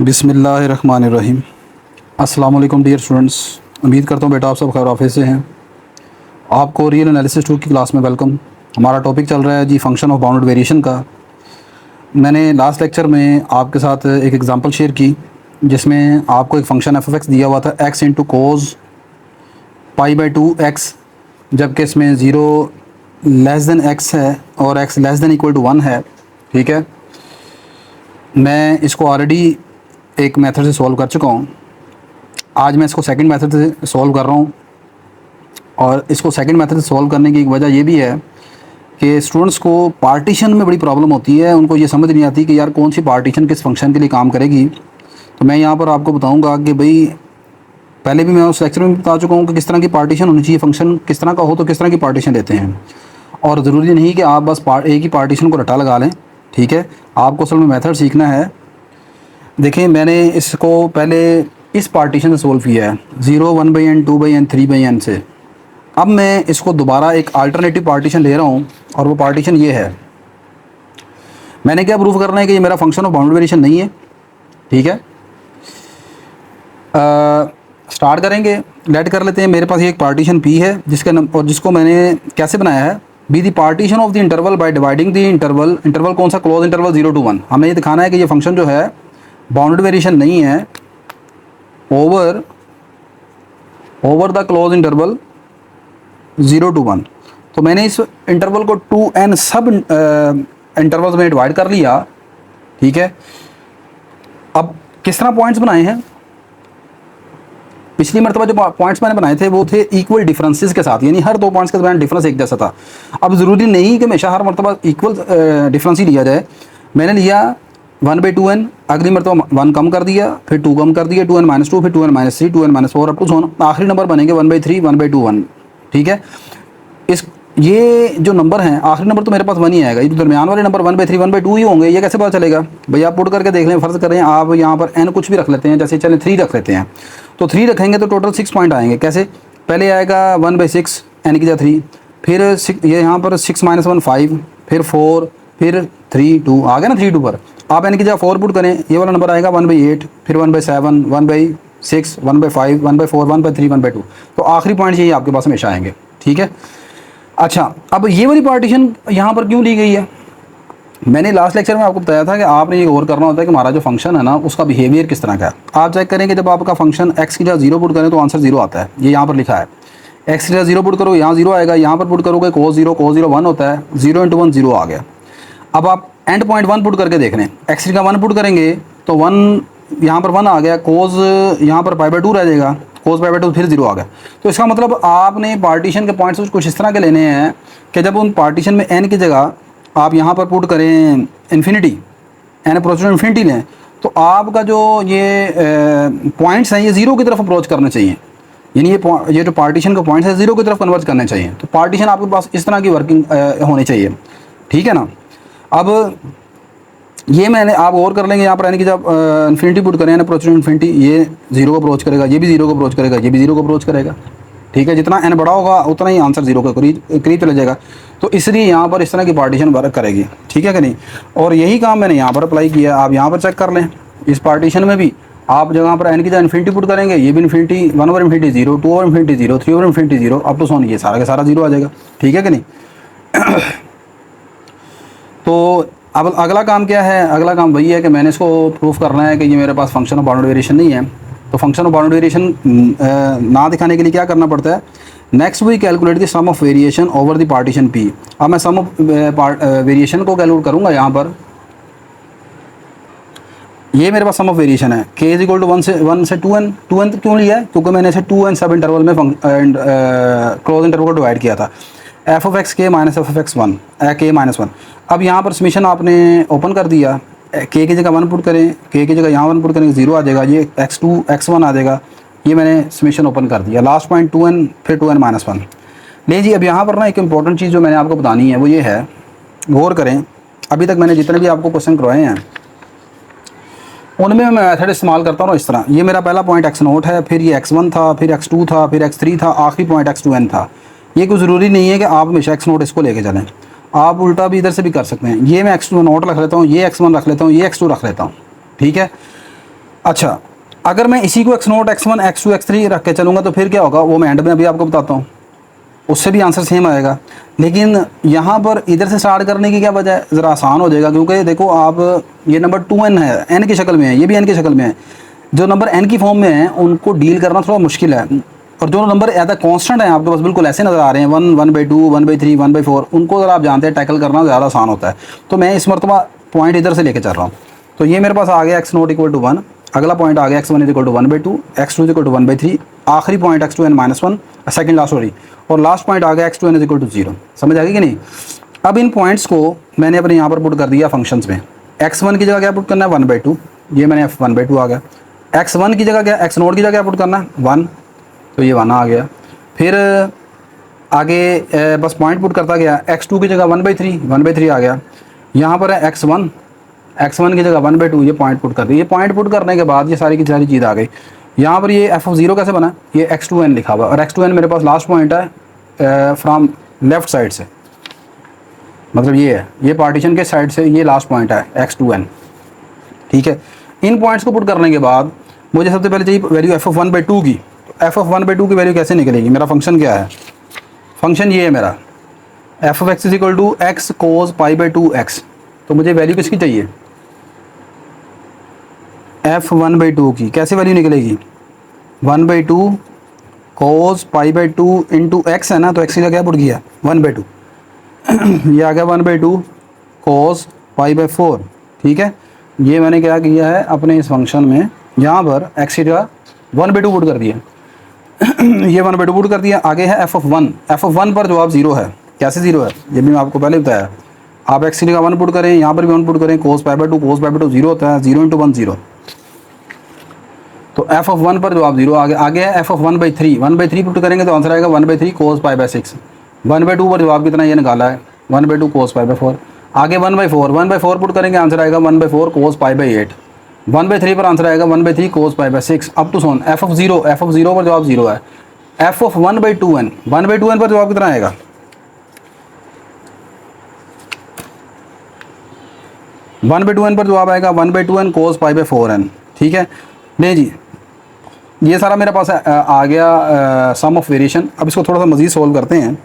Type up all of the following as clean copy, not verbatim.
बिस्मिल्लाहिर्रहमानिर्रहीम। अस्सलाम वालेकुम डियर स्टूडेंट्स, उम्मीद करता हूँ बेटा आप सब खैर आफियत से हैं। आपको रियल एनालिसिस 2 की क्लास में वेलकम। हमारा टॉपिक चल रहा है जी फंक्शन ऑफ बाउंडेड वेरिएशन का। मैंने लास्ट लेक्चर में आपके साथ एक एग्जांपल शेयर की जिसमें आपको एक फ़ंक्शन एफ ऑफ एक्स दिया हुआ था x into cos pi by 2 x, जबकि इसमें ज़ीरो लेस दैन एक्स है और x less than equal to 1 है। ठीक है, मैं इसको ऑलरेडी एक मेथड से सॉल्व कर चुका हूँ। आज मैं इसको सेकंड मेथड से सॉल्व कर रहा हूँ और इसको सेकंड मेथड से सॉल्व करने की एक वजह ये भी है कि स्टूडेंट्स को पार्टीशन में बड़ी प्रॉब्लम होती है। उनको ये समझ नहीं आती कि यार कौन सी पार्टीशन किस फंक्शन के लिए काम करेगी। तो मैं यहाँ पर आपको बताऊँगा कि भाई पहले भी मैं उस लेक्चर में बता चुका हूँ कि किस तरह की पार्टीशन होनी चाहिए, फंक्शन किस तरह का हो तो किस तरह की पार्टीशन लेते हैं। और ज़रूरी नहीं कि आप बस एक ही पार्टीशन को रटा लगा लें। ठीक है, आपको असल में मेथड सीखना है। देखिए, मैंने इसको पहले इस पार्टीशन से सोल्व किया है 0 1/n 2/n 3/n से। अब मैं इसको दोबारा एक अल्टरनेटिव पार्टीशन ले रहा हूँ और वो पार्टीशन ये है। मैंने क्या प्रूफ करना है कि ये मेरा फंक्शन ऑफ बाउंडेड वेरिएशन नहीं है। ठीक है, स्टार्ट करेंगे। लेट कर लेते हैं मेरे पास ये एक पार्टीशन P है और जिसको मैंने कैसे बनाया है, be the partition of the interval by dividing the interval कौन सा, क्लोज इंटरवल 0 to 1। हमें ये दिखाना है कि ये फंक्शन जो है बाउंडेड वेरिएशन नहीं है over the close interval 0 to 1। तो मैंने इस इंटरवल को 2n सब इंटरवल्स में डिवाइड कर लिया। ठीक है, अब किस तरह पॉइंट्स बनाए हैं, पिछली मरतबा जो पॉइंट्स मैंने बनाए थे वो थे इक्वल डिफरेंसेस के साथ, यानी हर दो पॉइंट्स के दरमियान डिफरेंस एक जैसा था। अब ज़रूरी नहीं कि हमेशा हर मरतबा इक्वल डिफरेंस ही लिया जाए। मैंने लिया 1/2n, अगली मरतबा 1 कम कर दिया, फिर 2 कम कर दिया, 2n-2, फिर 2n-3, 2n-4 अप टू सोन आखिरी नंबर बनेंगे 1/3 1/2 1। ठीक है, ये जो नंबर हैं आखिरी नंबर तो मेरे पास 1 ही आएगा। ये दरमियान वाले नंबर 1/3 1/2 ही होंगे। ये कैसे पता चलेगा भाई, आप पुट करके देख लें। फ़र्ज़ करें आप यहाँ पर n कुछ भी रख लेते हैं, जैसे चलें 3 रख लेते हैं, तो 3 रखेंगे तो टोटल 6 पॉइंट आएंगे। कैसे, पहले आएगा 1/6 n की जगह 3, फिर ये यहाँ पर 6 - 1 5, फिर 4, फिर 3 2 आ गया ना 3 2 पर। आप n की जगह 4 पुट करें, ये वाला नंबर आएगा 1/8, फिर 1/7 1/6 1/5 1/4 1/3 1/2। तो आखिरी पॉइंट यही आपके पास हमेशा आएंगे। ठीक है, अच्छा, अब ये वाली पार्टीशन यहाँ पर क्यों ली गई है। मैंने लास्ट लेक्चर में आपको बताया था कि आपने ये गौर करना होता है कि हमारा जो फंक्शन है ना उसका बिहेवियर किस तरह का है। आप चेक करें कि जब आपका फंक्शन x की जगह 0 पुट करें तो आंसर 0 आता है। ये यहाँ पर लिखा है x की जगह 0 पुट करो, यहाँ 0 आएगा। यहाँ पर पुट करोगे cos 0 1 होता है, 0 × 1 0 आ गया। अब आप एंड पॉइंट 1 पुट करके देख लें, x की जगह 1 पुट करेंगे तो 1 यहाँ पर 1 आ गया, cos यहाँ पर π/2 रह जाएगा, cos π/2 फिर 0 आ गया। तो इसका मतलब आपने पार्टीशन के पॉइंट्स कुछ इस तरह के लेने हैं कि जब उन पार्टीशन में n की जगह आप यहाँ पर पुट करें infinity, n approach to infinity लें, तो आपका जो ये पॉइंट्स हैं ये 0 की तरफ अप्रोच करने चाहिए। यानी ये जो पार्टीशन का पॉइंट्स है 0 की तरफ कन्वर्ट करने चाहिए। तो पार्टीशन आपके पास इस तरह की वर्किंग होनी चाहिए। ठीक है ना। अब ये मैंने आप और कर लेंगे, यहाँ पर n की जब इन्फिनिटी पुट करें, n अप्रोच टू इन्फिनिटी, ये 0 को अप्रोच करेगा, ये भी 0 को अप्रोच करेगा, ये भी 0 को अप्रोच करेगा। ठीक है, जितना n बड़ा होगा उतना ही आंसर 0 के करीब चले जाएगा। तो इसलिए यहाँ पर इस तरह की पार्टीशन वर्क करेगी। ठीक है कि नहीं। और यही काम मैंने यहाँ पर अप्लाई किया। आप यहाँ पर चेक कर लें, इस पार्टीशन में भी आप जगह पर n की जगह इन्फिनिटी पुट करेंगे, ये भी इन्फिनिटी 1/∞ 0, 2/∞ 0, 3/∞ 0 अप टू सोन, ये सारा का सारा 0 आ जाएगा। ठीक है कि नहीं। तो अब अगला काम क्या है, अगला काम वही है कि मैंने इसको प्रूफ करना है कि ये मेरे पास फंक्शन ऑफ बाउंडेड वेरिएशन नहीं है। तो फंक्शन ऑफ बाउंडेड वेरिएशन ना दिखाने के लिए क्या करना पड़ता है, next we calculate the sum of variation over the partition P। अब मैं सम ऑफ वेरिएशन को कैलकुलेट करूँगा। यहाँ पर ये मेरे पास सम ऑफ वेरिएशन है, k = 1 से 2n। 2n क्यों लिया है, क्योंकि मैंने इसे 2n सब इंटरवल में क्लोज इंटरवल को डिवाइड किया था। f of x k - f of x 1 k - 1। अब यहाँ पर समीशन आपने ओपन कर दिया, k की जगह 1 पुट करें, k की जगह यहाँ 1 पुट करेंगे 0 आ जाएगा, ये x2 x1 आ जाएगा। ये मैंने समीशन ओपन कर दिया, लास्ट पॉइंट 2n फिर 2n - 1। नहीं जी, अब यहाँ पर ना एक इंपॉर्टेंट चीज़ जो मैंने आपको बतानी है वो ये है, गौर करें। अभी तक मैंने जितने भी आपको क्वेश्चन करवाए हैं उनमें मैं मेथड इस्तेमाल करता हूँ इस तरह। ये मेरा पहला पॉइंट x0 है, फिर ये x1 था, फिर x2 था, फिर x3 था, आखिरी पॉइंट x2n था। ये कोई ज़रूरी नहीं है कि आप हमेशा x0 इसको लेके चलें, आप उल्टा भी इधर से भी कर सकते हैं। ये मैं x2 नोट रख लेता हूँ, ये x1 रख लेता हूँ, ये x2 रख लेता हूँ। ठीक है, अच्छा, अगर मैं इसी को x0 x1 x2 x3 रख के चलूँगा तो फिर क्या होगा वो मैं एंड में अभी आपको बताता हूँ, उससे भी आंसर सेम आएगा। लेकिन यहाँ पर इधर से स्टार्ट करने की क्या वजह है, ज़रा आसान हो जाएगा, क्योंकि देखो आप ये नंबर 2n है, n की शक्ल में है, ये भी n की शक्ल में है। जो नंबर n की फॉर्म में है उनको डील करना थोड़ा मुश्किल है, और जो नंबर एज कॉन्स्टेंट है आपके पास बिल्कुल ऐसे नज़र आ रहे हैं 1 1/2 1/3 1/4, उनको अगर आप जानते हैं टैकल करना ज़्यादा आसान होता है। तो मैं इस मरतबा पॉइंट इधर से लेके चल रहा हूँ। तो ये मेरे पास आ गया x0 = 1, अगला पॉइंट आ गया x1 = 1/2, x2 = 1/3, आखिरी point x2n - 1, second last sorry, और लास्ट पॉइंट आ गया x2n = 0। समझ आ गई कि नहीं। अब इन पॉइंट्स को मैंने अपने यहाँ पर पुट कर दिया फंक्शंस में। x1 की जगह क्या पुट करना है 1/2, ये मैंने 1/2 आ गया। x1 की जगह क्या, x0 की जगह क्या पुट करना है 1, तो ये 1 आ गया। फिर आगे बस पॉइंट पुट करता गया, x2 की जगह 1/3 आ गया। यहाँ पर है x1 की जगह 1/2, ये पॉइंट पुट कर दिया। ये पॉइंट पुट करने के बाद ये सारी की सारी चीज़ आ गई। यहाँ पर ये f(0) कैसे बना, ये x2n लिखा हुआ, और x2n मेरे पास लास्ट पॉइंट है फ्रॉम लेफ़्ट साइड से, मतलब ये है, ये पार्टीशन के साइड से ये लास्ट पॉइंट है x2n। ठीक है, इन पॉइंट्स को पुट करने के बाद मुझे सबसे पहले चाहिए वैल्यू f(1/2) की। तो f(1/2) की वैल्यू कैसे निकलेगी, मेरा फंक्शन क्या है, फंक्शन ये है मेरा f(x) = x cos π/2x। तो मुझे वैल्यू किसकी चाहिए, f(1/2) की। कैसे वैल्यू निकलेगी, 1/2 cos π/2 इंटू x है ना, तो x की जगह क्या पुट किया 1/2 ये आ गया 1/2 cos π/4। ठीक है, ये मैंने क्या किया है अपने इस फंक्शन में, यहाँ पर x की जगह 1/2 पुट कर दिया ये 1/2 पुट कर दिया। आगे है f(1) पर जवाब 0 है। कैसे 0 है, ये भी मैं आपको पहले बताया। आप x की जगह 1 पुट करें, यहाँ पर भी 1 पुट करें, cos π/2 0 होता है, 0 × 1 0। तो f(1) पर जवाब 0 आगे है f(1/3) 1/3 पुट करेंगे तो आंसर आएगा 1/3 cos π/6। 1/2 पर जवाब कितना ये निकाला है 1/2 cos π/4। आगे 1/4 पुट करेंगे, आंसर आएगा 1/4 cos π/8। 1/3 पर आंसर आएगा 1/3 cos π/6। अब तो सुन f(0) पर जवाब 0 है। f(1/2n) 1/2n पर जवाब कितना आएगा, वन बाई टू एन पर जवाब आएगा 1/2n cos π/4n। ठीक है, नहीं जी, ये सारा मेरे पास आ गया सम ऑफ वेरिएशन। अब इसको थोड़ा सा मज़ीद सोल्व करते हैं।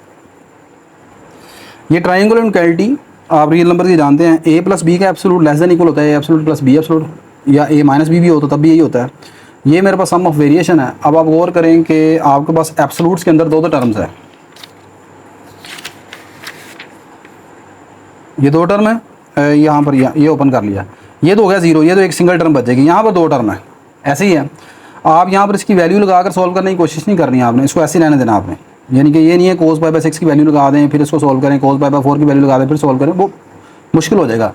ये ट्रायंगुलर इनइक्वालिटी आप रियल नंबर की जानते हैं, a + b का एब्सोल्यूट लेस देन इक्वल होता है a एब्सोल्यूट + b एब्सोल्यूट, या a - b भी हो तो तब भी यही होता है। ये मेरे पास सम ऑफ वेरिएशन है। अब आप गौर करें कि आपके पास एब्सोल्यूट्स के अंदर दो टर्म्स है, ये दो टर्म है, यहाँ पर ये ओपन कर लिया, ये तो हो गया 0, ये तो एक सिंगल टर्म बचेगी। यहाँ पर दो टर्म है, ऐसे ही है। आप यहाँ पर इसकी वैल्यू लगाकर सॉल्व करने की कोशिश नहीं करनी है आपने, इसको ऐसे रहने देना आपने। यानी कि ये नहीं है cos π/6 की वैल्यू लगा दें फिर इसको सॉल्व करें, cos π/4 की वैल्यू लगा दें फिर सॉल्व करें, वो मुश्किल हो जाएगा।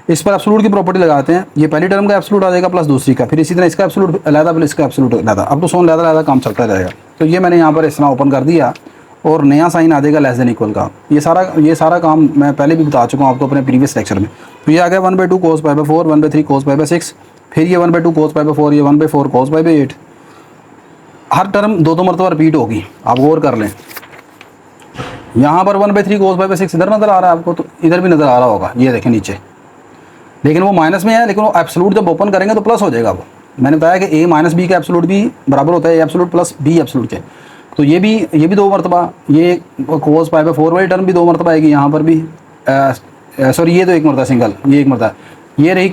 इस पर एब्सोल्यूट की प्रॉपर्टी लगाते हैं, ये पहली टर्म का एब्सोल्यूट आ जाएगा प्लस दूसरी का, फिर इसी तरह इसका एब्सोल्यूट अलग फिर इसका एब्सोल्यूट अलग। अब तो सोन अलग काम चलता जाएगा। तो ये मैंने यहाँ पर इस तरह ओपन कर दिया और नया साइन आ जाएगा लेस देन इक्वल का। ये सारा काम मैं पहले भी बता चुका हूँ आपको अपने प्रीवियस लेक्चर में। तो ये आ गया 1/2 cos π/4, 1/3 cos π/6, फिर ये 1/2 cos π/4, ये 1/4 cos π/8। हर टर्म दो मरतबा रिपीट होगी, आप गौर कर लें। यहाँ पर 1/3 cos π/6 इधर नज़र आ रहा है आपको, तो इधर भी नज़र आ रहा होगा, ये देखें नीचे, लेकिन वो माइनस में है, लेकिन वो एब्सोल्यूट जब ओपन करेंगे तो प्लस हो जाएगा। वो मैंने बताया कि a - b का एब्सोल्यूट भी बराबर होता है a absolute plus b absolute के। तो ये भी दो मरतबा, ये cos π/4 वाली टर्म भी दो मरतबा आएगी, यहाँ पर भी सॉरी ये तो एक मरतबा सिंगल, ये एक मरतबा, ये रही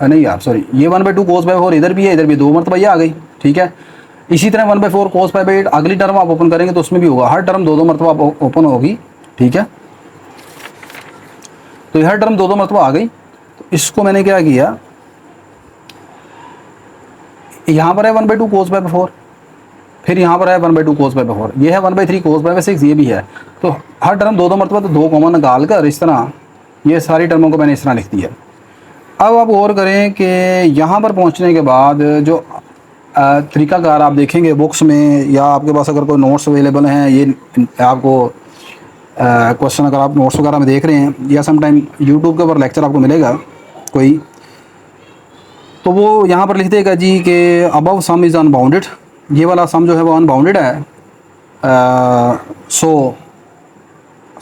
नहीं यार सॉरी, ये 1/2 cos π/4 इधर भी है, इधर भी दो मरतबा ये आ गई। ठीक है, इसी तरह 1/4 cos π/8 अगली टर्म आप ओपन करेंगे तो उसमें भी होगा, हर टर्म दो मरतबा ओपन होगी। ठीक है, तो हर टर्म दो मरतबा आ गई। तो इसको मैंने क्या किया, यहाँ पर है 1/2 cos π/4, फिर यहाँ पर है 1/2 cos π/4, ये है 1/3 cos π/6, ये भी है। तो हर टर्म दो मरतबा, तो दो कॉमन निकाल कर इस तरह ये सारी टर्मों को मैंने इस तरह लिख दिया। अब आप गौर करें कि यहाँ पर पहुँचने के बाद जो तरीकाकार आप देखेंगे बुक्स में, या आपके पास अगर कोई नोट्स अवेलेबल हैं, ये आपको क्वेश्चन अगर आप नोट्स वगैरह में देख रहे हैं, या समटाइम यूट्यूब के ऊपर लेक्चर आपको मिलेगा कोई, तो वो यहाँ पर लिख देगा जी कि अबव सम इज़ अनबाउंडेड, ये वाला सम जो है वो अनबाउंडेड है, सो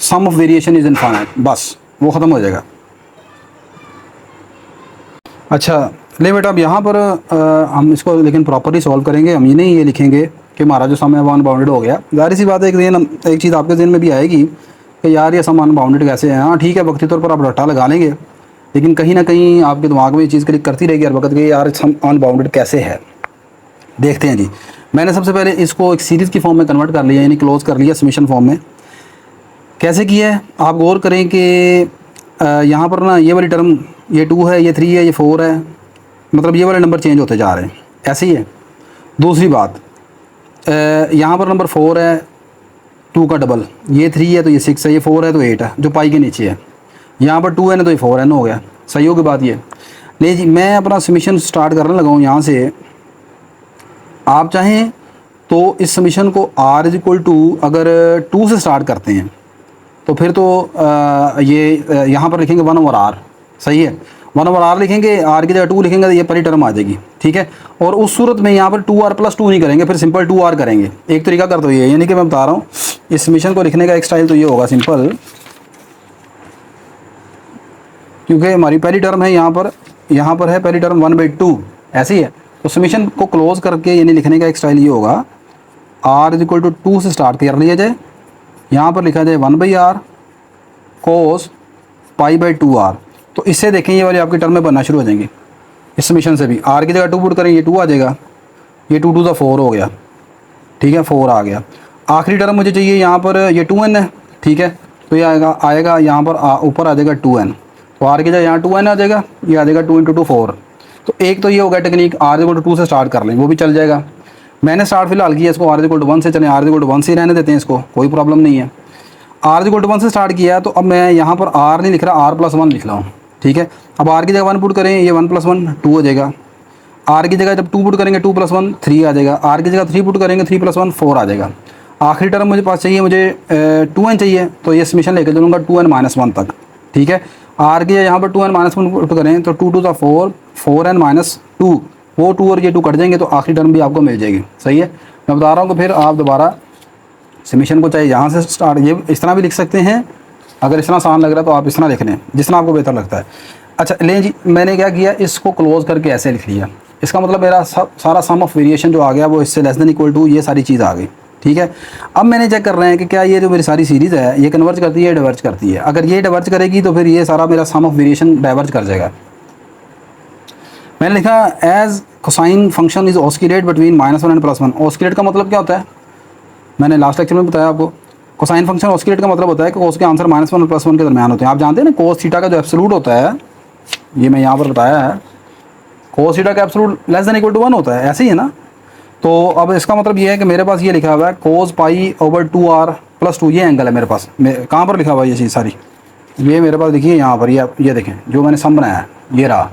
सम ऑफ वेरिएशन इज़ इनफाइनाइट, बस वो ख़त्म हो जाएगा। अच्छा, ले बेटा अब यहाँ पर हम इसको लेकिन प्रॉपरली सॉल्व करेंगे। हम ये नहीं ये लिखेंगे कि हमारा जो सम है वो अनबाउंडेड हो गया। जाहिर सी बात है एक चीज़ आपके जहन में भी आएगी कि यार ये सम अनबाउंडेड कैसे है। हाँ ठीक है, वक्ती तौर पर आप रट्टा लगा लेंगे, लेकिन कहीं ना कहीं आपके दिमाग में ये चीज़ क्लिक करती रहेगी हर वक्त कि यार सम अनबाउंडेड कैसे है। देखते हैं जी। मैंने सबसे पहले इसको एक सीरीज़ की फॉर्म में कन्वर्ट कर लिया, यानी क्लोज कर लिया समीशन फॉर्म में। कैसे किया है आप गौर करें कि यहाँ पर ना ये वाली टर्म ये 2 है, ये 3 है, ये 4 है, मतलब ये वाले नंबर चेंज होते जा रहे हैं, ऐसे ही है। दूसरी बात, यहाँ पर नंबर 4 है 2 का डबल, ये 3 है तो ये 6 है, ये 4 है तो 8 है जो पाई के नीचे है। यहाँ पर 2 है ना तो ये 4 है ना हो गया। सही होगी बात ये। नहीं जी, मैं अपना समीशन स्टार्ट करने लगा हूँ यहाँ से। आप चाहें तो इस समीशन को r = अगर 2 से स्टार्ट करते हैं तो फिर तो ये यहाँ पर लिखेंगे 1/r। सही है, 1/r लिखेंगे, r की जगह 2 लिखेंगे तो ये परी टर्म आ जाएगी। ठीक है, और उस सूरत में यहाँ पर 2r + 2 नहीं करेंगे, फिर सिंपल 2r करेंगे। एक तरीका कर दो ये, यानी कि मैं बता रहा हूँ इस समीशन को लिखने का एक स्टाइल तो ये होगा सिंपल, क्योंकि हमारी पहली टर्म है यहाँ पर है पहली टर्म 1/2 ऐसी है। तो समीशन को क्लोज करके यानी लिखने का एक स्टाइल ये होगा, r = 2 से स्टार्ट कर लिया जाए, यहाँ पर लिखा जाए 1/r cos π/2r। तो इससे देखें ये वाली आपकी टर्म में बनना शुरू हो जाएंगी। इस समीशन से भी r की जगह 2 पुट करें, ये 2 आ जाएगा, ये 2 2 4 हो गया। ठीक है, 4 आ गया। आखिरी टर्म मुझे चाहिए यहाँ पर ये 2n है। ठीक है, तो ये आएगा यहाँ पर ऊपर आ जाएगा 2n, तो r की जगह यहाँ 2n आ जाएगा, ये आ जाएगा 2 × 2 4। तो एक तो ये हो गया टेक्निक, r = 2 से स्टार्ट कर लें, वो भी चल जाएगा। मैंने स्टार्ट फिलहाल किया इसको r = 1 से, चलें r = 1 से रहने देते हैं इसको, कोई प्रॉब्लम नहीं है। r = 1 से स्टार्ट किया तो अब मैं यहाँ पर r नहीं लिख रहा, r + 1 लिख रहा हूँ। ठीक है, अब r की जगह 1 पुट करें, ये 1 + 1 2 हो जाएगा। r की जगह जब 2 पुट करेंगे 2 + 1 3 आ जाएगा। r की जगह 3 पुट करेंगे 3 + 1 4 आ जाएगा। आखिरी टर्म मुझे पास चाहिए, मुझे 2n चाहिए, तो ये समीशन लेकर चलूँगा 2n - 1 तक। ठीक है, r की यहाँ पर 2n - 1 पुट करें तो 2 2 4 4n - 2, वो 2 और ये 2 कट जाएंगे तो आखिरी टर्म भी आपको मिल जाएगी। सही है, मैं बता रहा हूँ कि फिर आप दोबारा समीशन को चाहे यहाँ से स्टार्ट ये इस तरह भी लिख सकते हैं, अगर इस तरह आसान लग रहा है तो आप इस तरह लिख लें, जिस तरह आपको बेहतर लगता है। अच्छा लें जी, मैंने क्या किया, इसको क्लोज करके ऐसे लिख लिया। इसका मतलब मेरा सारा सम ऑफ वेरिएशन जो आ गया वो इससे <= ये सारी चीज़ आ गई। ठीक है, अब मैंने चेक कर रहे हैं कि क्या ये जो मेरी सारी सीरीज़ है ये कन्वर्ज करती है, डाइवर्ज करती है। अगर ये डाइवर्ज करेगी तो फिर ये सारा मेरा सम ऑफ वेरिएशन डाइवर्ज कर जाएगा। मैंने लिखा as cosine function is oscillate between -1 and +1। Oscillate का मतलब क्या होता है, मैंने लास्ट लेक्चर में बताया आपको। कोसाइन फंक्शन ऑस्किलेट का मतलब होता है कि कोस के आंसर -1 और +1 के दरमियान होते हैं। आप जानते हैं ना कोस थीटा का जो एब्सोल्यूट होता है, ये मैं यहाँ पर बताया है, कोस थीटा का एब्सोल्यूट <= 1 होता है, ऐसे ही है ना। तो अब इसका मतलब ये है कि मेरे पास ये लिखा हुआ है cos π/2r + 2, ये एंगल है मेरे पास। कहाँ पर लिखा हुआ है ये चीज़ सारी, ये मेरे पास देखिए यहाँ पर, ये देखें जो मैंने सम बनाया है ये रहा।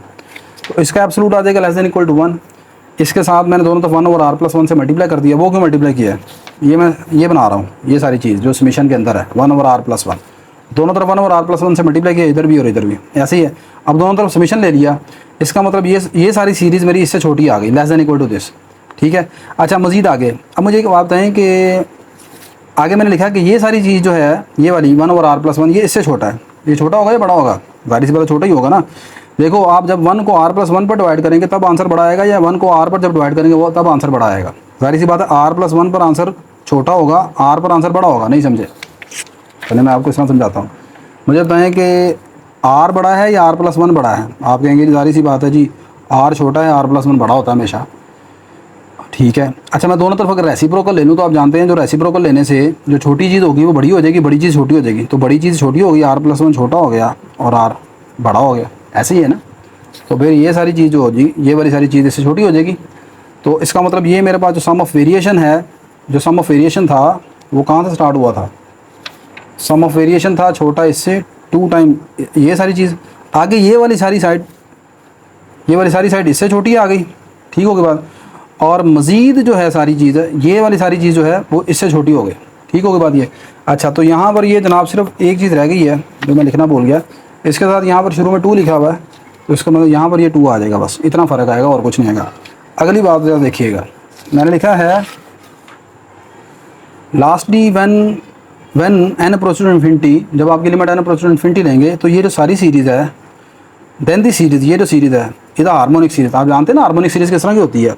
तो इसका एब्सोल्यूट आ जाएगा <= 1। इसके साथ मैंने दोनों तरफ 1/r + 1 से मल्टीप्लाई कर दिया। वो क्यों मल्टीप्लाई किया है, ये मैं ये बना रहा हूँ, ये सारी चीज़ जो समीशन के अंदर है 1/r + 1, दोनों तरफ 1/r + 1 से मल्टीप्लाई किया, इधर भी और इधर भी, ऐसे ही है। अब दोनों तरफ समीशन ले लिया, इसका मतलब ये सारी सीरीज़ मेरी इससे छोटी आ गई, <= दिस। ठीक है, अच्छा मज़ीद आगे, अब मुझे एक बात बताएं कि आगे मैंने लिखा कि ये सारी चीज़ जो है ये वाली 1/r + 1 ये इससे छोटा है, ये छोटा होगा या बड़ा होगा, जाहिर सी बात छोटा ही होगा ना। देखो आप जब 1 को r + 1 पर डिवाइड करेंगे तब आंसर बड़ा आएगा, या 1 को r पर जब डिवाइड करेंगे वो तब आंसर बड़ा आएगा। जाहिर सी बात है r + 1 पर आंसर छोटा होगा, r पर आंसर बड़ा होगा। नहीं समझे, पहले मैं आपको इस तरह समझाता हूँ। मुझे बताएं कि r बड़ा है या r + 1 बड़ा है। आप कहेंगे जाहिर सी बात है जी r छोटा है, r + 1 बड़ा होता है हमेशा। ठीक है, अच्छा मैं दोनों तरफ अगर रेसिप्रोकल ले लूँ तो आप जानते हैं जो रेसिप्रोकल लेने से जो छोटी चीज़ होगी वो बड़ी हो जाएगी, बड़ी चीज़ छोटी हो जाएगी। तो बड़ी चीज़ छोटी होगी, r + 1 छोटा हो गया और r बड़ा हो गया, ऐसे ही है ना। तो फिर ये सारी चीज़ जो होगी, ये वाली सारी चीज़ इससे छोटी हो जाएगी। तो इसका मतलब ये मेरे पास जो सम ऑफ वेरिएशन है, जो सम ऑफ वेरिएशन था वो कहाँ से स्टार्ट हुआ था, सम ऑफ वेरिएशन था छोटा इससे 2 टाइम ये सारी चीज़ आगे, ये वाली सारी साइड इससे छोटी आ गई। ठीक होगी बात, और मज़ीद जो है सारी चीज़ है, ये वाली सारी चीज़ जो है वो इससे छोटी हो गई। ठीक होगी बात ये। अच्छा तो यहाँ पर ये जनाब सिर्फ एक चीज़ रह गई है जो मैं लिखना भूल गया, इसके साथ यहाँ पर शुरू में 2 लिखा हुआ है, तो इसका मतलब यहाँ पर ये 2 आ जाएगा, बस इतना फ़र्क आएगा और कुछ नहीं आएगा। अगली बात ज़रा देखिएगा, मैंने लिखा है lastly when n approaches to infinity, जब आपकी limit n approaches to infinity लेंगे तो ये जो सारी सीरीज़ है, देन दी सीरीज़, ये जो सीरीज़ है इज हार्मोनिक सीरीज। आप जानते हैं ना हार्मोनिक सीरीज किस तरह की होती है।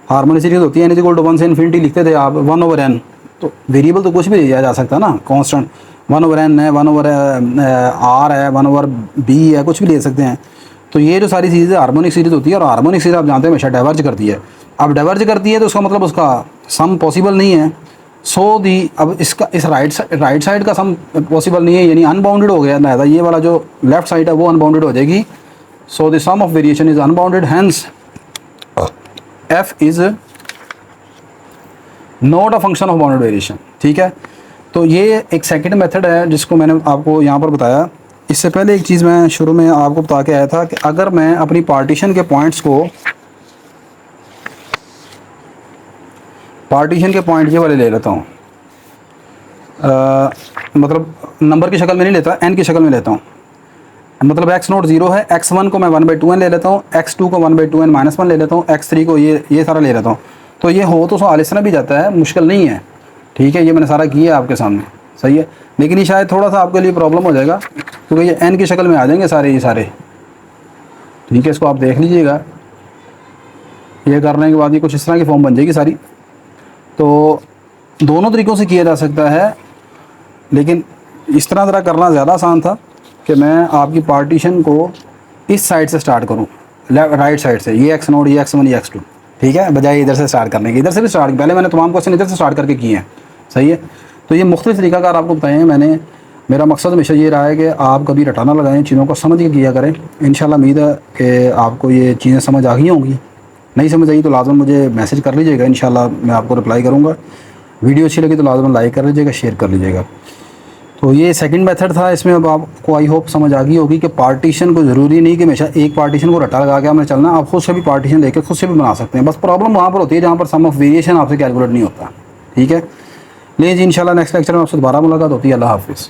हार्मोनिक सीरीज होती है n इक्वल टू 1 से इन्फिनिटी लिखते थे आप 1/n। तो वेरिएबल तो कुछ भी लिया जा सकता है ना, कांस्टेंट 1/n है, 1/r है, 1/b है, कुछ भी ले सकते हैं। तो ये जो सारी चीज़ें हार्मोनिक सीरीज होती है, और हार्मोनिक सीरीज आप जानते हैं हमेशा डाइवर्ज करती है। अब डाइवर्ज करती है तो उसका मतलब उसका सम पॉसिबल नहीं है। सो दी अब इसका इस राइट साइड का सम पॉसिबल नहीं है, यानी अनबाउंडेड हो गया ना, ये वाला जो लेफ्ट साइड है वो अनबाउंडेड हो जाएगी। So the sum of variation is unbounded, hence f is not a function of bounded variation. ठीक है, तो ये एक सेकंड मेथड है जिसको मैंने आपको यहाँ पर बताया। इससे पहले एक चीज़ मैं शुरू में आपको बता के आया था कि अगर मैं अपनी पार्टीशन के पॉइंट्स को, पार्टीशन के पॉइंट ये वाले ले लेता हूँ, मतलब नंबर की शक्ल में नहीं लेता, n की शक्ल में लेता हूँ। मतलब x0 0 है, x1 को मैं 1/2n ले लेता हूँ, x2 को 1/2n -1 ले लेता हूँ, x3 को ये सारा ले लेता हूँ। तो ये हो तो सवाल इस तरह भी जाता है, मुश्किल नहीं है। ठीक है, ये मैंने सारा किया आपके सामने, सही है। लेकिन ये शायद थोड़ा सा आपके लिए प्रॉब्लम हो जाएगा क्योंकि ये n की शक्ल में आ जाएंगे सारे ये सारे। ठीक है, इसको आप देख लीजिएगा, ये करने के बाद ये कुछ इस तरह की फॉर्म बन जाएगी सारी। तो दोनों तरीक़ों से किया जा सकता है, लेकिन इस तरह ज़रा करना ज़्यादा आसान था कि मैं आपकी पार्टीशन को इस साइड से स्टार्ट करूँ, राइट साइड से, ये x0, ये x1, ये x2। ठीक है, बजाय इधर से स्टार्ट करने के। इधर से भी स्टार्ट, पहले मैंने तमाम क्वेश्चन इधर से स्टार्ट करके किए हैं, सही है। तो ये मुख्तलिफ तरीक़ाकार आपको बताए हैं मैंने। मेरा मकसद हमेशा ये रहा है कि आप कभी रटाना लगाएं, चीज़ों को समझ के किया करें। इंशाल्लाह उम्मीद है कि आपको ये चीज़ें समझ आ गई होंगी। नहीं समझ आई तो लाजम मुझे मैसेज कर लीजिएगा, इंशाल्लाह मैं आपको रिप्लाई करूँगा। वीडियो अच्छी लगी तो लाजम लाइक कर लीजिएगा, शेयर कर लीजिएगा। तो ये सेकंड मेथड था, इसमें अब आपको आई होप समझ आ गई होगी कि पार्टीशन को ज़रूरी नहीं कि हमेशा एक पार्टीशन को रटा लगा के हमें चलना, आप खुद से भी पार्टीशन लेके खुद से भी बना सकते हैं। बस प्रॉब्लम वहाँ पर होती है जहाँ पर सम ऑफ वेरिएशन आपसे कैलकुलेट नहीं होता। ठीक है, लेकिन इंशाल्लाह नेक्स्ट लेक्चर में आपसे दोबारा मुलाकात होती है। अल्लाह हाफिज़।